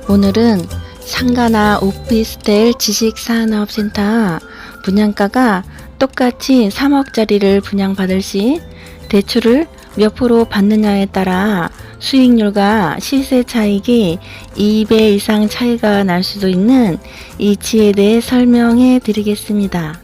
오늘은 상가나 오피스텔 지식산업센터 분양가가 똑같이 3억짜리를 분양받을 시 대출을 몇 프로 받느냐에 따라 수익률과 시세 차익이 2배 이상 차이가 날 수도 있는 이치에 대해 설명해 드리겠습니다.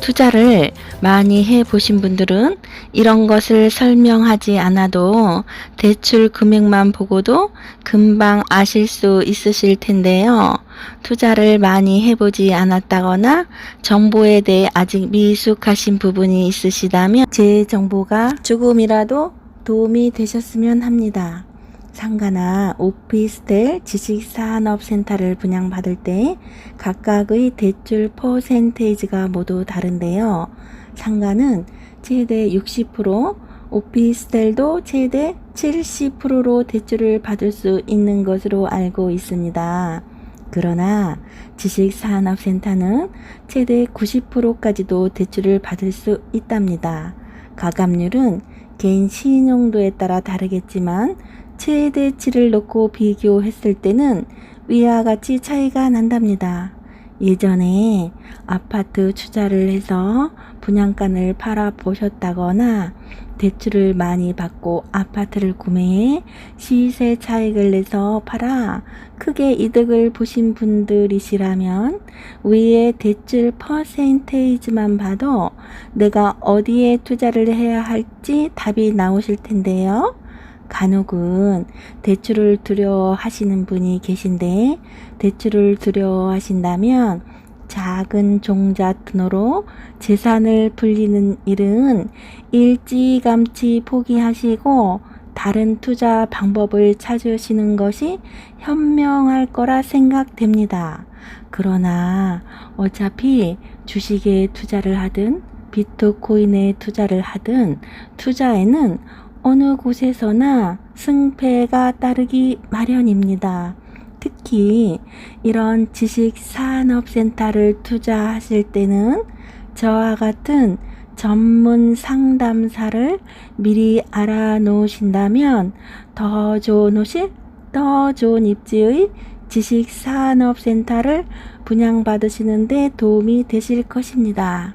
투자를 많이 해 보신 분들은 이런 것을 설명하지 않아도 대출 금액만 보고도 금방 아실 수 있으실 텐데요. 투자를 많이 해보지 않았다거나 정보에 대해 아직 미숙하신 부분이 있으시다면 제 정보가 조금이라도 도움이 되셨으면 합니다. 상가나 오피스텔 지식산업센터를 분양받을 때 각각의 대출 퍼센테이지가 모두 다른데요. 상가는 최대 60%, 오피스텔도 최대 70%로 대출을 받을 수 있는 것으로 알고 있습니다. 그러나 지식산업센터는 최대 90%까지도 대출을 받을 수 있답니다. 가압률은 개인 신용도에 따라 다르겠지만 최대치를 놓고 비교했을 때는 위와 같이 차이가 난답니다. 예전에 아파트 투자를 해서 분양가를 팔아 보셨다거나 대출을 많이 받고 아파트를 구매해 시세 차익을 내서 팔아 크게 이득을 보신 분들이시라면 위의 대출 퍼센테이지만 봐도 내가 어디에 투자를 해야 할지 답이 나오실 텐데요. 간혹은 대출을 두려워하시는 분이 계신데 대출을 두려워하신다면 작은 종잣돈으로 재산을 불리는 일은 일찌감치 포기하시고 다른 투자 방법을 찾으시는 것이 현명할 거라 생각됩니다. 그러나 어차피 주식에 투자를 하든 비트코인에 투자를 하든 투자에는 어느 곳에서나 승패가 따르기 마련입니다. 특히 이런 지식산업센터를 투자하실 때는 저와 같은 전문 상담사를 미리 알아놓으신다면 더 좋은 호실, 더 좋은 입지의 지식산업센터를 분양받으시는 데 도움이 되실 것입니다.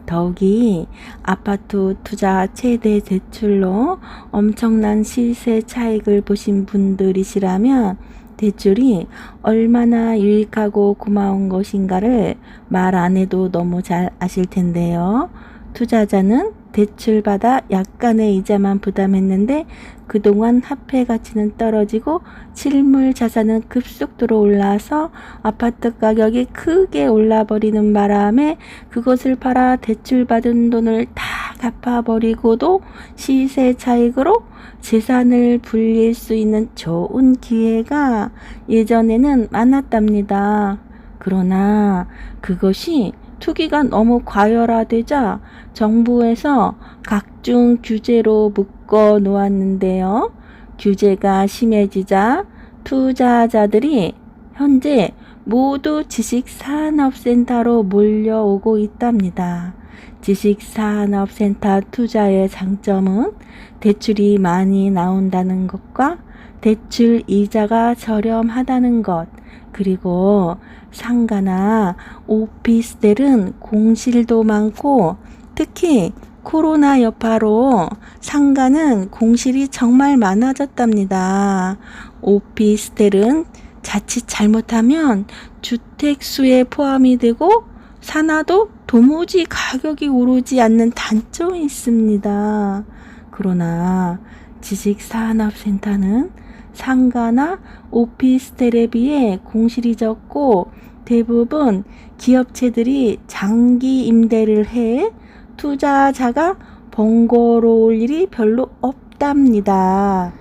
더욱이 아파트 투자 최대 대출로 엄청난 시세 차익을 보신 분들이시라면 대출이 얼마나 유익하고 고마운 것인가를 말 안 해도 너무 잘 아실 텐데요. 투자자는 대출받아 약간의 이자만 부담했는데 그동안 화폐 가치는 떨어지고 실물 자산은 급속도로 올라서 아파트 가격이 크게 올라버리는 바람에 그것을 팔아 대출받은 돈을 다 갚아버리고도 시세 차익으로 재산을 불릴 수 있는 좋은 기회가 예전에는 많았답니다. 그러나 그것이 투기가 너무 과열화되자 정부에서 각종 규제로 묶어 놓았는데요. 규제가 심해지자 투자자들이 현재 모두 지식산업센터로 몰려오고 있답니다. 지식산업센터 투자의 장점은 대출이 많이 나온다는 것과 대출 이자가 저렴하다는 것, 그리고 상가나 오피스텔은 공실도 많고 특히 코로나 여파로 상가는 공실이 정말 많아졌답니다. 오피스텔은 자칫 잘못하면 주택수에 포함이 되고 사놔도 도무지 가격이 오르지 않는 단점이 있습니다. 그러나 지식산업센터는 상가나 오피스텔에 비해 공실이 적고 대부분 기업체들이 장기 임대를 해 투자자가 번거로울 일이 별로 없답니다.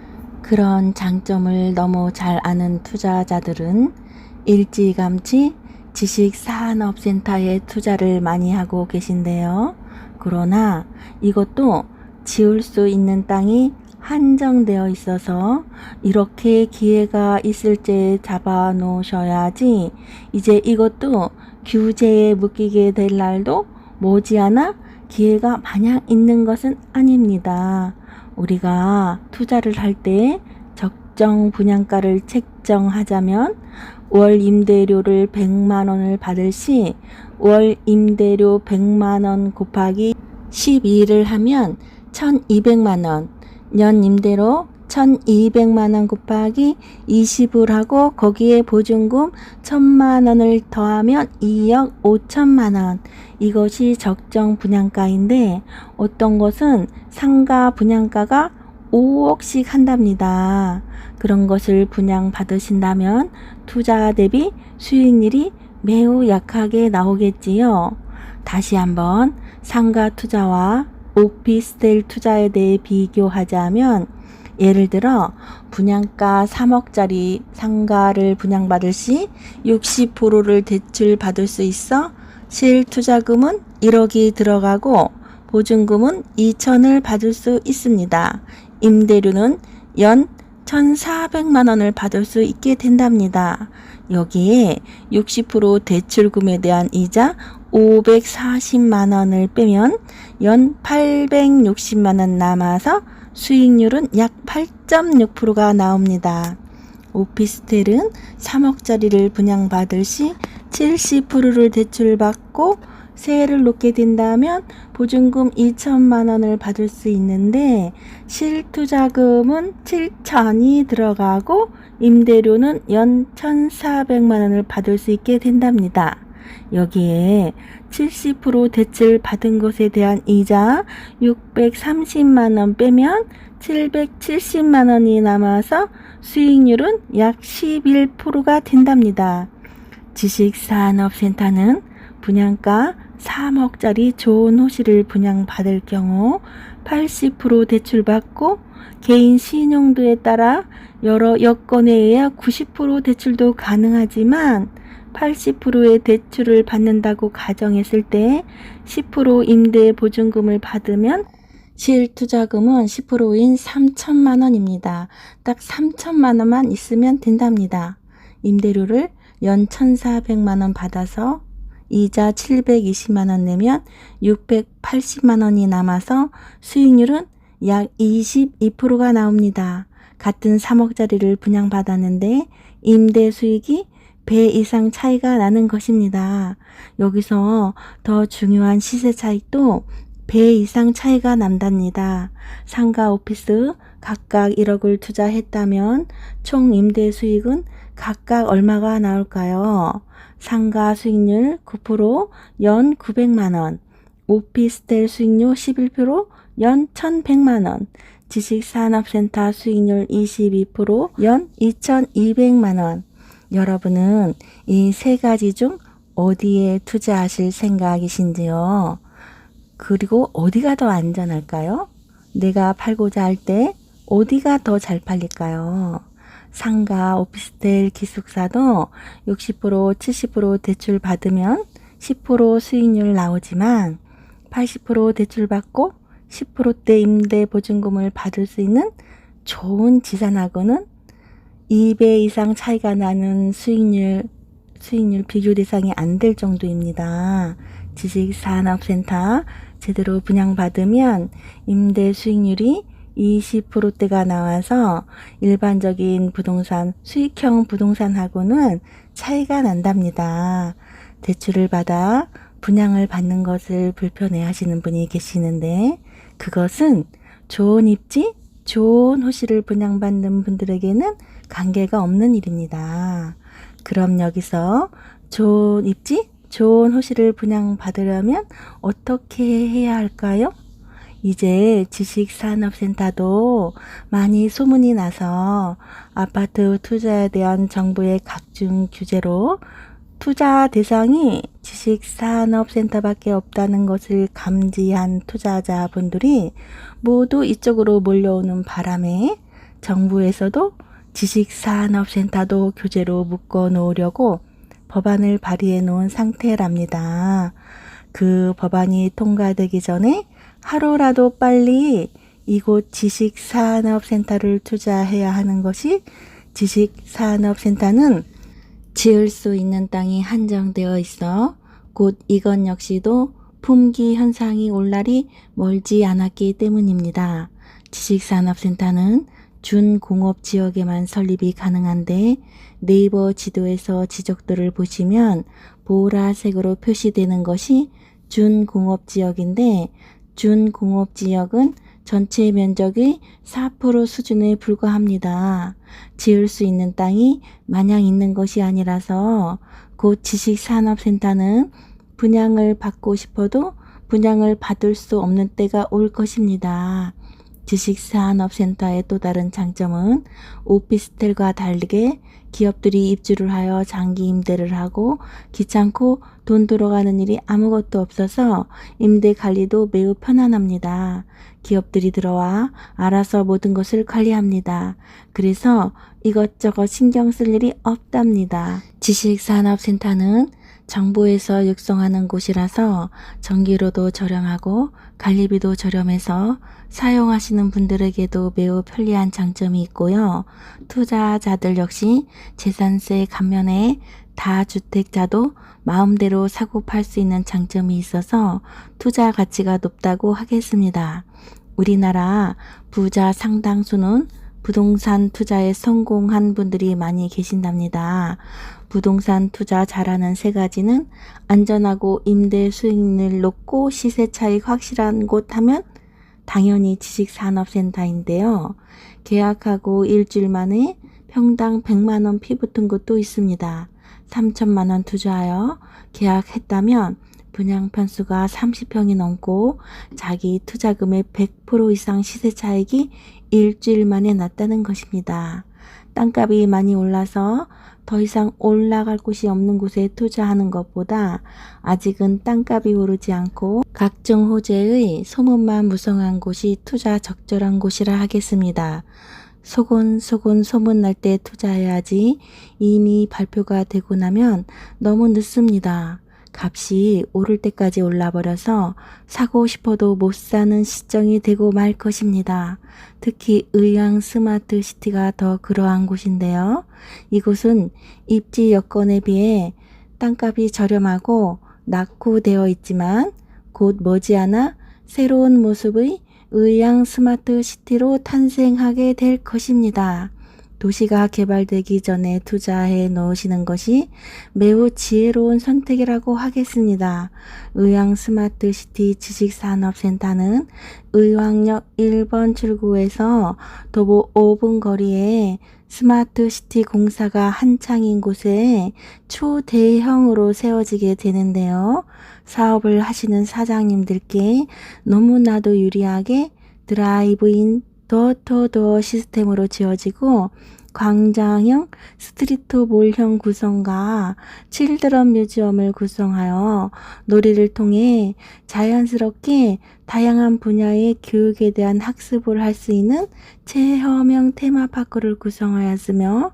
그런 장점을 너무 잘 아는 투자자들은 일찌감치 지식산업센터에 투자를 많이 하고 계신데요. 그러나 이것도 지을 수 있는 땅이 한정되어 있어서 이렇게 기회가 있을 때 잡아 놓으셔야지 이제 이것도 규제에 묶이게 될 날도 머지않아 기회가 마냥 있는 것은 아닙니다. 우리가 투자를 할 때 적정 분양가를 책정하자면 월 임대료를 100만 원을 받을 시 월 임대료 100만 원 곱하기 12를 하면 1200만 원, 년 임대료 1200만 원 곱하기 20을 하고 거기에 보증금 1000만 원을 더하면 2억 5천만 원. 이것이 적정 분양가인데 어떤 것은 상가 분양가가 5억씩 한답니다. 그런 것을 분양받으신다면 투자 대비 수익률이 매우 약하게 나오겠지요. 다시 한번 상가 투자와 오피스텔 투자에 대해 비교하자면 예를 들어 분양가 3억짜리 상가를 분양받을 시 60%를 대출받을 수 있어 실투자금은 1억이 들어가고 보증금은 2천을 받을 수 있습니다. 임대료는 연 1,400만 원을 받을 수 있게 된답니다. 여기에 60% 대출금에 대한 이자 540만 원을 빼면 연 860만 원 남아서 수익률은 약 8.6%가 나옵니다. 오피스텔은 3억짜리를 분양받을 시 70%를 대출받고 세를 놓게 된다면 보증금 2천만 원을 받을 수 있는데 실투자금은 7천이 들어가고 임대료는 연 1,400만 원을 받을 수 있게 된답니다. 여기에 70% 대출 받은 것에 대한 이자 630만 원 빼면 770만 원이 남아서 수익률은 약 11%가 된답니다. 지식산업센터는 분양가 3억짜리 좋은 호실을 분양받을 경우 80% 대출받고 개인 신용도에 따라 여러 여건에 의해 90% 대출도 가능하지만 80%의 대출을 받는다고 가정했을 때 10% 임대 보증금을 받으면 실투자금은 10%인 3천만 원입니다. 딱 3천만 원만 있으면 된답니다. 임대료를 연 1,400만 원 받아서 이자 720만 원 내면 680만 원이 남아서 수익률은 약 22%가 나옵니다. 같은 3억짜리를 분양받았는데 임대 수익이 배 이상 차이가 나는 것입니다. 여기서 더 중요한 시세 차익도 배 이상 차이가 난답니다. 상가 오피스 각각 1억을 투자했다면 총 임대 수익은 각각 얼마가 나올까요? 상가 수익률 9%, 연 900만 원, 오피스텔 수익률 11%, 연 1100만 원, 지식산업센터 수익률 22%, 연 2200만 원. 여러분은 이 세 가지 중 어디에 투자하실 생각이신지요? 그리고 어디가 더 안전할까요? 내가 팔고자 할 때 어디가 더 잘 팔릴까요? 상가, 오피스텔, 기숙사도 60%, 70% 대출 받으면 10% 수익률 나오지만 80% 대출 받고 10%대 임대 보증금을 받을 수 있는 좋은 지산하고는 2배 이상 차이가 나는 수익률 비교 대상이 안 될 정도입니다. 지식산업센터 제대로 분양받으면 임대 수익률이 20%대가 나와서 일반적인 부동산, 수익형 부동산하고는 차이가 난답니다. 대출을 받아 분양을 받는 것을 불편해 하시는 분이 계시는데 그것은 좋은 입지, 좋은 호실을 분양받는 분들에게는 관계가 없는 일입니다. 그럼 여기서 좋은 입지, 좋은 호실을 분양받으려면 어떻게 해야 할까요? 이제 지식산업센터도 많이 소문이 나서 아파트 투자에 대한 정부의 각종 규제로 투자 대상이 지식산업센터밖에 없다는 것을 감지한 투자자분들이 모두 이쪽으로 몰려오는 바람에 정부에서도 지식산업센터도 규제로 묶어 놓으려고 법안을 발의해 놓은 상태랍니다. 그 법안이 통과되기 전에 하루라도 빨리 이곳 지식산업센터를 투자해야 하는 것이 지식산업센터는 지을 수 있는 땅이 한정되어 있어 곧 이것 역시도 품귀 현상이 올 날이 멀지 않았기 때문입니다. 지식산업센터는 준공업 지역에만 설립이 가능한데 네이버 지도에서 지적도를 보시면 보라색으로 표시되는 것이 준공업 지역인데 준공업 지역은 전체 면적의 4% 수준에 불과합니다. 지을 수 있는 땅이 마냥 있는 것이 아니라서 곧 지식산업센터는 분양을 받고 싶어도 분양을 받을 수 없는 때가 올 것입니다. 지식산업센터의 또 다른 장점은 오피스텔과 다르게 기업들이 입주를 하여 장기 임대를 하고 귀찮고 돈 들어가는 일이 아무것도 없어서 임대 관리도 매우 편안합니다. 기업들이 들어와 알아서 모든 것을 관리합니다. 그래서 이것저것 신경 쓸 일이 없답니다. 지식산업센터는 정부에서 육성하는 곳이라서 전기료도 저렴하고 관리비도 저렴해서 사용하시는 분들에게도 매우 편리한 장점이 있고요. 투자자들 역시 재산세 감면에 다주택자도 마음대로 사고 팔 수 있는 장점이 있어서 투자 가치가 높다고 하겠습니다. 우리나라 부자 상당수는 부동산 투자에 성공한 분들이 많이 계신답니다. 부동산 투자 잘하는 세 가지는 안전하고 임대 수익률 높고 시세 차익 확실한 곳 하면 당연히 지식산업센터인데요. 계약하고 일주일 만에 평당 100만 원 피 붙은 곳도 있습니다. 3천만 원 투자하여 계약했다면 분양 편수가 30평이 넘고 자기 투자금의 100% 이상 시세 차익이 일주일 만에 났다는 것입니다. 땅값이 많이 올라서 더 이상 올라갈 곳이 없는 곳에 투자하는 것보다 아직은 땅값이 오르지 않고 각종 호재의 소문만 무성한 곳이 투자 적절한 곳이라 하겠습니다. 소곤소곤 소문날 때 투자해야지 이미 발표가 되고 나면 너무 늦습니다. 값이 오를 때까지 올라버려서 사고 싶어도 못 사는 시점이 되고 말 것입니다. 특히 의왕 스마트시티가 더 그러한 곳인데요. 이곳은 입지 여건에 비해 땅값이 저렴하고 낙후되어 있지만 곧 머지않아 새로운 모습의 의왕 스마트시티로 탄생하게 될 것입니다. 도시가 개발되기 전에 투자해 놓으시는 것이 매우 지혜로운 선택이라고 하겠습니다. 의왕 스마트시티 지식산업센터는 의왕역 1번 출구에서 도보 5분 거리에 스마트시티 공사가 한창인 곳에 초대형으로 세워지게 되는데요. 사업을 하시는 사장님들께 너무나도 유리하게 드라이브인 도어투도어 시스템으로 지어지고 광장형 스트리트몰형 구성과 칠드런 뮤지엄을 구성하여 놀이를 통해 자연스럽게 다양한 분야의 교육에 대한 학습을 할 수 있는 체험형 테마파크를 구성하였으며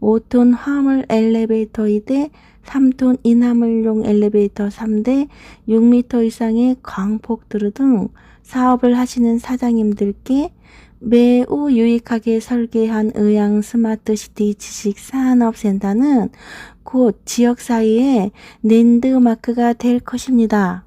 5톤 화물 엘리베이터 2대 3톤 인화물용 엘리베이터 3대 6m 이상의 광폭도로 등 사업을 하시는 사장님들께 매우 유익하게 설계한 의왕 스마트시티 지식산업센터는 곧 지역 사이에 랜드마크가 될 것입니다.